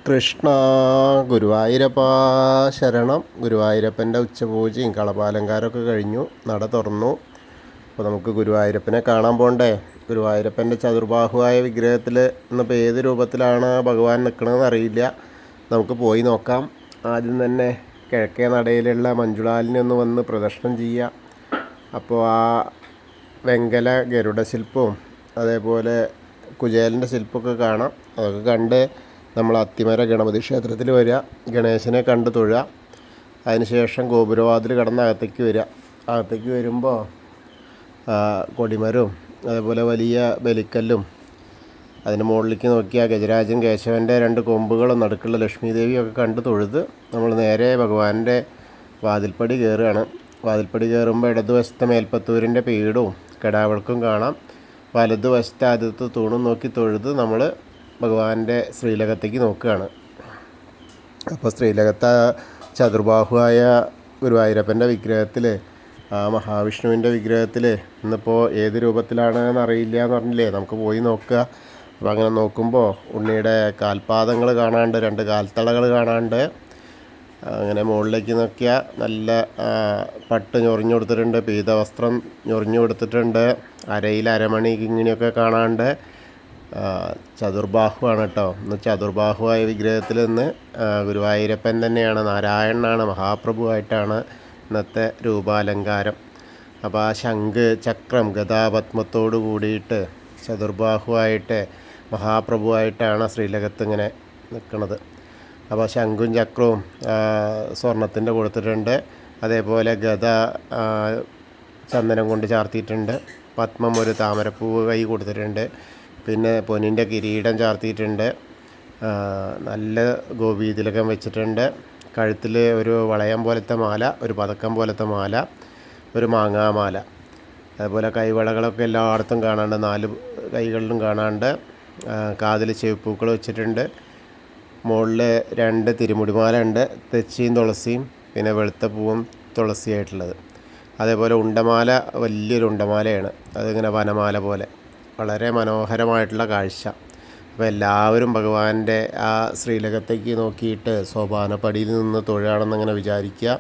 കൃഷ്ണ ഗുരുവായൂരപ്പ ശരണം. ഗുരുവായൂരപ്പൻ്റെ ഉച്ചപൂജയും കളഭാലങ്കാരമൊക്കെ കഴിഞ്ഞു, നട തുറന്നു. അപ്പോൾ നമുക്ക് ഗുരുവായൂരപ്പനെ കാണാൻ പോകണ്ടേ. ഗുരുവായൂരപ്പൻ്റെ ചതുർബാഹുവായ വിഗ്രഹത്തിൽ ഇന്നിപ്പോൾ ഏത് രൂപത്തിലാണ് ഭഗവാൻ നിൽക്കണമെന്ന് അറിയില്ല. നമുക്ക് പോയി നോക്കാം. ആദ്യം തന്നെ കിഴക്കേ നടയിലുള്ള മഞ്ജുളാലിനെ ഒന്ന് വന്ന് പ്രദർശനം ചെയ്യാം. അപ്പോൾ ആ വെങ്കല ഗരുഡ ശില്പവും അതേപോലെ കുചേലൻ്റെ ശില്പമൊക്കെ കാണാം. അതൊക്കെ കണ്ട് നമ്മൾ അത്തിമര ഗണപതി ക്ഷേത്രത്തിൽ വരിക, ഗണേശനെ കണ്ട് തൊഴുക. അതിനുശേഷം ഗോപുരവാതിൽ കടന്ന് അകത്തേക്ക് വരിക. അകത്തേക്ക് വരുമ്പോൾ കൊടിമരവും അതേപോലെ വലിയ ബലിക്കല്ലും അതിന് മുകളിലേക്ക് നോക്കിയാൽ ഗജരാജൻ കേശവൻ്റെ 2 കൊമ്പുകളും നടുക്കുള്ള ലക്ഷ്മി ദേവിയൊക്കെ കണ്ട് തൊഴുത് നമ്മൾ നേരെ ഭഗവാന്റെ വാതിൽപ്പടി കയറുകയാണ്. വാതിൽപ്പടി കയറുമ്പോൾ ഇടതുവശത്തെ മേൽപ്പത്തൂരിൻ്റെ പീഠവും കെടാവിളക്കും കാണാം. വലതുവശത്തെ ആദ്യത്തെ തൂണും നോക്കി തൊഴുത് നമ്മൾ ഭഗവാന്റെ ശ്രീലകത്തേക്ക് നോക്കുകയാണ്. അപ്പോൾ ശ്രീലകത്തെ ചതുർബാഹുവായ ഗുരുവായൂരപ്പൻ്റെ വിഗ്രഹത്തിൽ, ആ മഹാവിഷ്ണുവിൻ്റെ വിഗ്രഹത്തിൽ ഇന്നിപ്പോൾ ഏത് രൂപത്തിലാണെന്ന് അറിയില്ല എന്ന് പറഞ്ഞില്ലേ, നമുക്ക് പോയി നോക്കുക. അപ്പോൾ അങ്ങനെ നോക്കുമ്പോൾ ഉണ്ണിയുടെ കാൽപാദങ്ങൾ കാണാണ്ട്, 2 കാൽത്തളകൾ കാണാണ്ട്. അങ്ങനെ മുകളിലേക്ക് നോക്കിയാൽ നല്ല പട്ട് ഞൊറിഞ്ഞു കൊടുത്തിട്ടുണ്ട്, പീതവസ്ത്രം ഞൊറിഞ്ഞു കൊടുത്തിട്ടുണ്ട്, അരയിൽ അരമണി ഇങ്ങനെയൊക്കെ കാണാണ്ട്. ചതുർബാഹുവാണ് കേട്ടോ. ഇന്ന് ചതുർബാഹുവായ വിഗ്രഹത്തിൽ നിന്ന് ഗുരുവായൂരപ്പൻ തന്നെയാണ്, നാരായണനാണ്, മഹാപ്രഭുവായിട്ടാണ് ഇന്നത്തെ രൂപാലങ്കാരം. അപ്പോൾ ആ ശംഖ് ചക്രം ഗദാപത്മത്തോട് കൂടിയിട്ട് ചതുർബാഹുവായിട്ട് മഹാപ്രഭുവായിട്ടാണ് ശ്രീലകത്ത് ഇങ്ങനെ നിൽക്കുന്നത്. അപ്പോൾ ശംഖും ചക്രവും സ്വർണത്തിൻ്റെ കൊടുത്തിട്ടുണ്ട്. അതേപോലെ ഗദ ചന്ദനം കൊണ്ട് ചാർത്തിയിട്ടുണ്ട്. പത്മം ഒരു താമരപ്പൂവ് കൈ കൊടുത്തിട്ടുണ്ട്. പിന്നെ പൊന്നിൻ്റെ കിരീടം ചാർത്തിയിട്ടുണ്ട്. നല്ല ഗോപീതിലകം വെച്ചിട്ടുണ്ട്. കഴുത്തിൽ ഒരു വളയം പോലത്തെ മാല, ഒരു പതക്കം പോലത്തെ മാല, ഒരു മാങ്ങാമാല. അതുപോലെ കൈവളകളൊക്കെ എല്ലായിടത്തും കാണാണ്ട്, 4 കൈകളിലും കാണാണ്ട്. കാതിൽ ചെവിപ്പൂക്കൾ വെച്ചിട്ടുണ്ട്. മുകളിൽ 2 തിരുമുടിമാല ഉണ്ട്, തെച്ചിയും തുളസിയും പിന്നെ വെളുത്ത പൂവും തുളസിയായിട്ടുള്ളത്. അതേപോലെ ഉണ്ടമാല, വലിയൊരു ഉണ്ടമാലയാണ്, അതിങ്ങനെ വനമാല പോലെ, വളരെ മനോഹരമായിട്ടുള്ള കാഴ്ച. അപ്പോൾ എല്ലാവരും ഭഗവാന്റെ ആ ശ്രീലകത്തേക്ക് നോക്കിയിട്ട് സോപാനപ്പടിയിൽ നിന്ന് തൊഴുകയാണെന്നിങ്ങനെ വിചാരിക്കുക.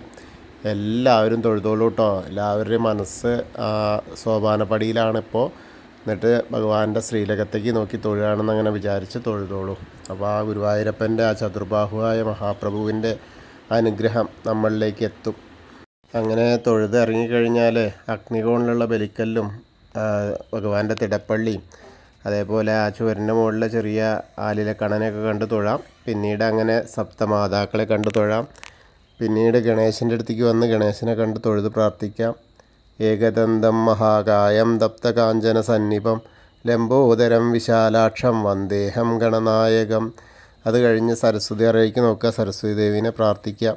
എല്ലാവരും തൊഴുതോളൂ കേട്ടോ. എല്ലാവരുടെയും മനസ്സ് സോപാനപ്പടിയിലാണിപ്പോൾ. എന്നിട്ട് ഭഗവാന്റെ ശ്രീലകത്തേക്ക് നോക്കി തൊഴുകയാണെന്നങ്ങനെ വിചാരിച്ച് തൊഴുതോളൂ. അപ്പോൾ ആ ഗുരുവായൂരപ്പൻ്റെ ആ ചതുർബാഹുവായ മഹാപ്രഭുവിൻ്റെ അനുഗ്രഹം നമ്മളിലേക്ക് എത്തും. അങ്ങനെ തൊഴുത് ഇറങ്ങിക്കഴിഞ്ഞാൽ അഗ്നികോണിലുള്ള ബലിക്കല്ലും ഭഗവാന്റെ തിടപ്പള്ളിയും അതേപോലെ ആ ചുവരിൻ്റെ മുകളിലെ ചെറിയ ആലിലെ കണനൊക്കെ കണ്ടു തൊഴാം. പിന്നീട് അങ്ങനെ സപ്തമാതാക്കളെ കണ്ടു തൊഴാം. പിന്നീട് ഗണേശൻ്റെ അടുത്തേക്ക് വന്ന് ഗണേശനെ കണ്ട് തൊഴുത് പ്രാർത്ഥിക്കാം. ഏകദന്തം മഹാകായം ദപ്തകാഞ്ചന സന്നിപം ലംബോദരം വിശാലാക്ഷം വന്ദേഹം ഗണനായകം. അത് കഴിഞ്ഞ് സരസ്വതി അറയിലേക്ക് നോക്കുക, സരസ്വതി ദേവീനെ പ്രാർത്ഥിക്കാം.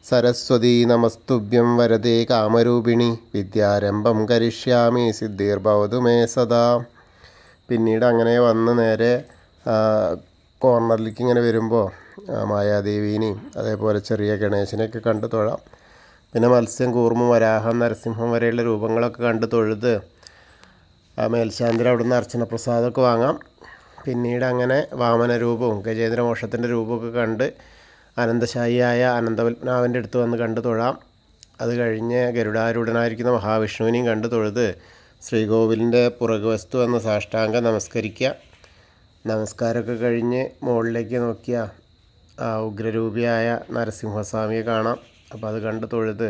സരസ്വതി നമസ്തുഭ്യം വരദേ കാമരൂപിണി വിദ്യാരംഭം കരിഷ്യാമി സിദ്ധിർഭവതു മേ സദാ. പിന്നീട് അങ്ങനെ വന്ന് നേരെ കോർണറിലേക്ക് ഇങ്ങനെ വരുമ്പോൾ മായാദേവീനെയും അതേപോലെ ചെറിയ ഗണേശനെയൊക്കെ കണ്ട് തൊഴാം. പിന്നെ മത്സ്യം, കൂർമ്മം, വരാഹം, നരസിംഹം വരെയുള്ള രൂപങ്ങളൊക്കെ കണ്ട് തൊഴുത് മേൽശാന്തിൽ അവിടുന്ന് അർച്ചന പ്രസാദമൊക്കെ വാങ്ങാം. പിന്നീട് അങ്ങനെ വാമന രൂപവും ഗജേന്ദ്രമോക്ഷത്തിൻ്റെ രൂപമൊക്കെ കണ്ട് അനന്തശായിയായ അനന്തപത്മനാഭൻ്റെ അടുത്ത് വന്ന് കണ്ട് തൊഴാം. അത് കഴിഞ്ഞ് ഗരുഡാരൂഢനായിരിക്കുന്ന മഹാവിഷ്ണുവിനെയും കണ്ട് തൊഴുത് ശ്രീകോവിലിൻ്റെ പുറകുവശത്ത് വന്ന് സാഷ്ടാംഗം നമസ്കരിക്കുക. നമസ്കാരമൊക്കെ കഴിഞ്ഞ് മുകളിലേക്ക് നോക്കിയാൽ ആ ഉഗ്രരൂപിയായ നരസിംഹസ്വാമിയെ കാണാം. അപ്പോൾ അത് കണ്ട് തൊഴുത്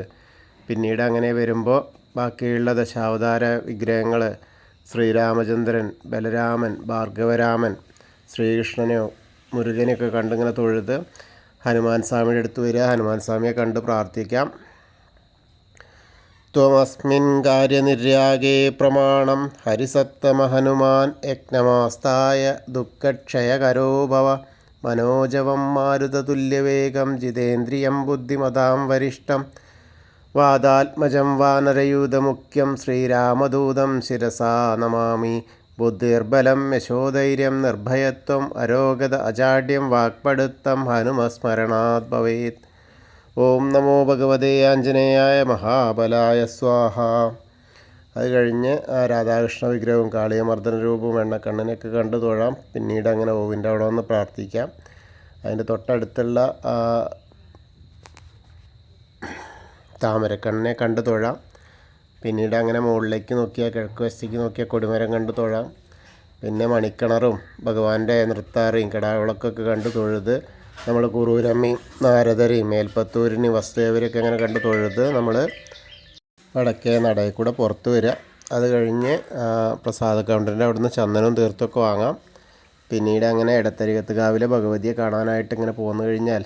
പിന്നീട് അങ്ങനെ വരുമ്പോൾ ബാക്കിയുള്ള ദശാവതാര വിഗ്രഹങ്ങൾ ശ്രീരാമചന്ദ്രൻ, ബലരാമൻ, ഭാർഗവരാമൻ, ശ്രീകൃഷ്ണനെയോ മുരുകനെയൊക്കെ കണ്ടിങ്ങനെ തൊഴുത് ഹനുമാൻ സ്വാമിയുടെ അടുത്ത് വരിക. ഹനുമാൻ സ്വാമിയെ കണ്ട് പ്രാർത്ഥിക്കാം. ത്വമസ്മിൻ കാര്യനിര്യാഗേ പ്രമാണം ഹരിസത്തമ ഹനുമാൻ യജ്ഞമാസ്തായ ദുഃഖക്ഷയകരോ ഭവ മനോജവം മാരുതതുല്യവേഗം ജിതേന്ദ്രിയം ബുദ്ധിമതാം വരിഷ്ഠം വാദാത്മജം വാനരയൂഥമുഖ്യം ശ്രീരാമദൂതം ശിരസാ നമാമി. ബുദ്ധിർബലം യശോധൈര്യം നിർഭയത്വം അരോഗത അജാഡ്യം വാക്പടുത്തം ഹനുമസ്മരണാത് ഭവേത്. ഓം നമോ ഭഗവതേ ആഞ്ജനേയായ മഹാബലായ സ്വാഹ. അത് കഴിഞ്ഞ് രാധാകൃഷ്ണ വിഗ്രഹവും കാളിയമർദ്ദന രൂപവും എണ്ണക്കണ്ണനൊക്കെ കണ്ടു തൊഴാം. പിന്നീട് അങ്ങനെ ഓവിൻ്റെ അവിടെ വന്ന് പ്രാർത്ഥിക്കാം. അതിൻ്റെ തൊട്ടടുത്തുള്ള താമരക്കണ്ണിനെ കണ്ട് തൊഴാം. പിന്നീട് അങ്ങനെ മുകളിലേക്ക് നോക്കിയാൽ കിഴക്ക് വശത്തേക്ക് നോക്കിയാൽ കൊടിമരം കണ്ട് തൊഴാം. പിന്നെ മണിക്കിണറും ഭഗവാന്റെ നൃത്താറയും കിടാവിളക്കൊക്കെ കണ്ട് തൊഴുത് നമ്മൾ കുറൂരമ്മയും നാരദരെയും മേൽപ്പത്തൂരിനെയും വസുദേവരെയൊക്കെ അങ്ങനെ കണ്ട് തൊഴുത് നമ്മൾ വടക്കേ നടയിൽ കൂടെ പുറത്ത് വരിക. അത് കഴിഞ്ഞ് പ്രസാദ കൗണ്ടറിൻ്റെ അവിടുന്ന് ചന്ദനവും തീർത്തൊക്കെ വാങ്ങാം. പിന്നീട് അങ്ങനെ ഇടത്തരികത്തുകാവിലെ ഭഗവതിയെ കാണാനായിട്ട് ഇങ്ങനെ പോന്നു കഴിഞ്ഞാൽ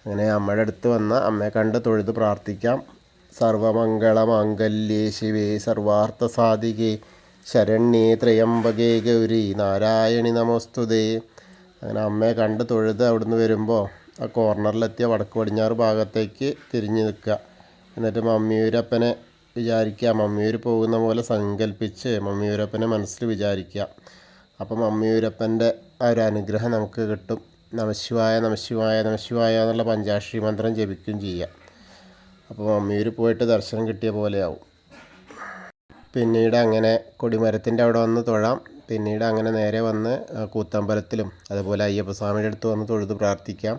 അങ്ങനെ അമ്മയുടെ അടുത്ത് വന്ന അമ്മയെ കണ്ട് തൊഴുത് പ്രാർത്ഥിക്കാം. സർവമംഗളമാംഗല്യേ ശിവേ സർവാർത്ഥ സാധികേ ശരണ്യേ ത്രയംബകേ ഗൗരി നാരായണി നമോസ്തുതേ. അങ്ങനെ അമ്മയെ കണ്ട് തൊഴുത് അവിടുന്ന് വരുമ്പോൾ ആ കോർണറിലെത്തിയ വടക്ക് പടിഞ്ഞാറ് ഭാഗത്തേക്ക് തിരിഞ്ഞ് നിൽക്കുക. എന്നിട്ട് മമ്മിയൂരപ്പനെ വിചാരിക്കുക. മമ്മിയൂർ പോകുന്ന പോലെ സങ്കല്പിച്ച് മമ്മിയൂരപ്പനെ മനസ്സിൽ വിചാരിക്കുക. അപ്പം മമ്മിയൂരപ്പൻ്റെ ആ ഒരു അനുഗ്രഹം നമുക്ക് കിട്ടും. നമശിവായ നമശിവായ നമശിവായ എന്നുള്ള പഞ്ചാക്ഷരി മന്ത്രം ജപിക്കുകയും ചെയ്യാം. അപ്പോൾ മമ്മിയൂർ പോയിട്ട് ദർശനം കിട്ടിയ പോലെയാവും. പിന്നീട് അങ്ങനെ കൊടിമരത്തിൻ്റെ അവിടെ വന്ന് തൊഴാം. പിന്നീട് അങ്ങനെ നേരെ വന്ന് കൂത്തമ്പലത്തിലും അതുപോലെ അയ്യപ്പസ്വാമിയുടെ അടുത്ത് വന്ന് തൊഴുത് പ്രാർത്ഥിക്കാം.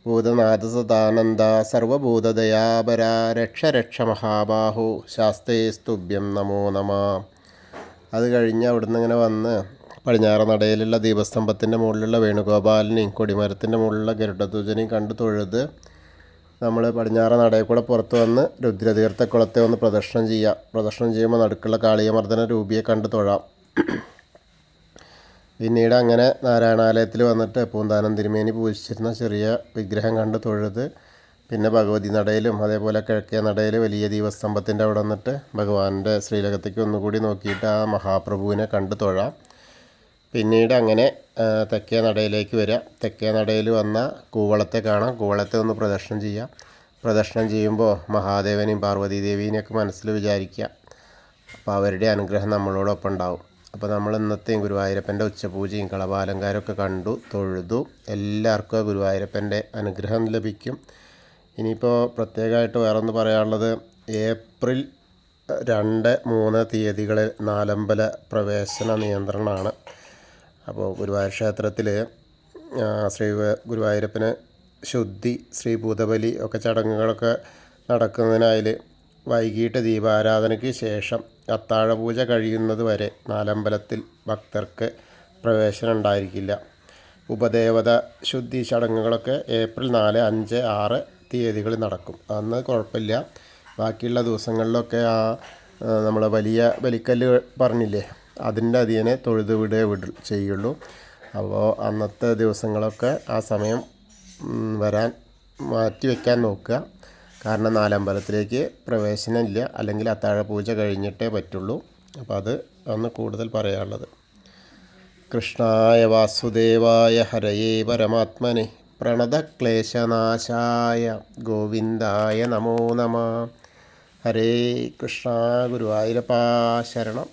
ഭൂതനാഥ സദാനന്ദ സർവഭൂതദയാപര രക്ഷ രക്ഷ മഹാബാഹു ശാസ്തേ സ്തുഭ്യം നമോ നമ. അത് കഴിഞ്ഞ് അവിടുന്ന് ഇങ്ങനെ വന്ന് പടിഞ്ഞാറ് നടയിലുള്ള ദീപസ്തംഭത്തിൻ്റെ മുകളിലുള്ള വേണുഗോപാലിനെയും കൊടിമരത്തിൻ്റെ മുകളിലുള്ള ഗരുഡധ്വജനെയും കണ്ട് തൊഴുത് നമ്മൾ പടിഞ്ഞാറ് നടയിൽ കൂടെ പുറത്ത് വന്ന് രുദ്രതീർത്ഥക്കുളത്തെ ഒന്ന് പ്രദക്ഷിണം ചെയ്യുക. പ്രദക്ഷിണം ചെയ്യുമ്പോൾ നടുക്കുള്ള കാളിയമർദ്ദന രൂപിയെ കണ്ട് തൊഴാം. പിന്നീട് അങ്ങനെ നാരായണാലയത്തിൽ വന്നിട്ട് പൂന്താനം തിരുമേനി പൂജിച്ചിരുന്ന ചെറിയ വിഗ്രഹം കണ്ട് തൊഴുത് പിന്നെ ഭഗവതി നടയിലും അതേപോലെ കിഴക്കേ നടയിൽ വലിയ ദീപസ്തംഭത്തിൻ്റെ അവിടെ വന്നിട്ട് ഭഗവാന്റെ ശ്രീലകത്തേക്ക് ഒന്നുകൂടി നോക്കിയിട്ട് ആ മഹാപ്രഭുവിനെ കണ്ട് തൊഴാം. പിന്നീട് അങ്ങനെ തെക്കേ നടയിലേക്ക് വരിക. തെക്കേ നടയിൽ വന്ന കൂവളത്തെ കാണാം. കൂവളത്തെ ഒന്ന് പ്രദക്ഷിണം ചെയ്യാം. പ്രദക്ഷിണം ചെയ്യുമ്പോൾ മഹാദേവനെയും പാർവതീദേവീനെയൊക്കെ മനസ്സിൽ വിചാരിക്കുക. അപ്പോൾ അവരുടെ അനുഗ്രഹം നമ്മളോടൊപ്പം ഉണ്ടാവും. അപ്പോൾ നമ്മൾ ഇന്നത്തെയും ഗുരുവായൂരപ്പൻ്റെ ഉച്ചപൂജയും കളഭാലങ്കാരമൊക്കെ കണ്ടു തൊഴുതു. എല്ലാവർക്കും ആ ഗുരുവായൂരപ്പൻ്റെ അനുഗ്രഹം ലഭിക്കും. ഇനിയിപ്പോൾ പ്രത്യേകമായിട്ട് വേറൊന്ന് പറയാനുള്ളത്, ഏപ്രിൽ 2, 3 തീയതികളിൽ നാലമ്പല പ്രവേശന നിയന്ത്രണമാണ്. അപ്പോൾ ഗുരുവായൂർ ക്ഷേത്രത്തിൽ ശ്രീ ഗുരുവായൂരപ്പന് ശുദ്ധി, ശ്രീഭൂതബലി ഒക്കെ ചടങ്ങുകളൊക്കെ നടക്കുന്നതിനായി വൈകിട്ട് ദീപാരാധനയ്ക്ക് ശേഷം അത്താഴപൂജ കഴിയുന്നത് വരെ നാലമ്പലത്തിൽ ഭക്തർക്ക് പ്രവേശനം ഉണ്ടായിരിക്കില്ല. ഉപദേവത ശുദ്ധി ചടങ്ങുകളൊക്കെ ഏപ്രിൽ 4, 5, 6 തീയതികളിൽ നടക്കും. അന്ന് കുഴപ്പമില്ല. ബാക്കിയുള്ള ദിവസങ്ങളിലൊക്കെ നമ്മൾ വലിയ ബലിക്കല്ല് പറഞ്ഞില്ലേ, അതിൻ്റെ അധീനെ തൊഴുത് ചെയ്യുള്ളൂ. അപ്പോൾ അന്നത്തെ ദിവസങ്ങളൊക്കെ ആ സമയം വരാൻ മാറ്റി വയ്ക്കാൻ നോക്കുക. കാരണം നാലമ്പലത്തിലേക്ക് പ്രവേശനമില്ല, അല്ലെങ്കിൽ അത്താഴ പൂജ കഴിഞ്ഞിട്ടേ പറ്റുള്ളൂ. അപ്പോൾ അത് ഒന്ന് കൂടുതൽ പറയാനുള്ളത്. കൃഷ്ണായ വാസുദേവായ ഹരയേ പരമാത്മനെ പ്രണതക്ലേശനാശായ ഗോവിന്ദായ നമോ നമ. ഹരേ കൃഷ്ണ. ഗുരുവായൂരപ്പാ ശരണം.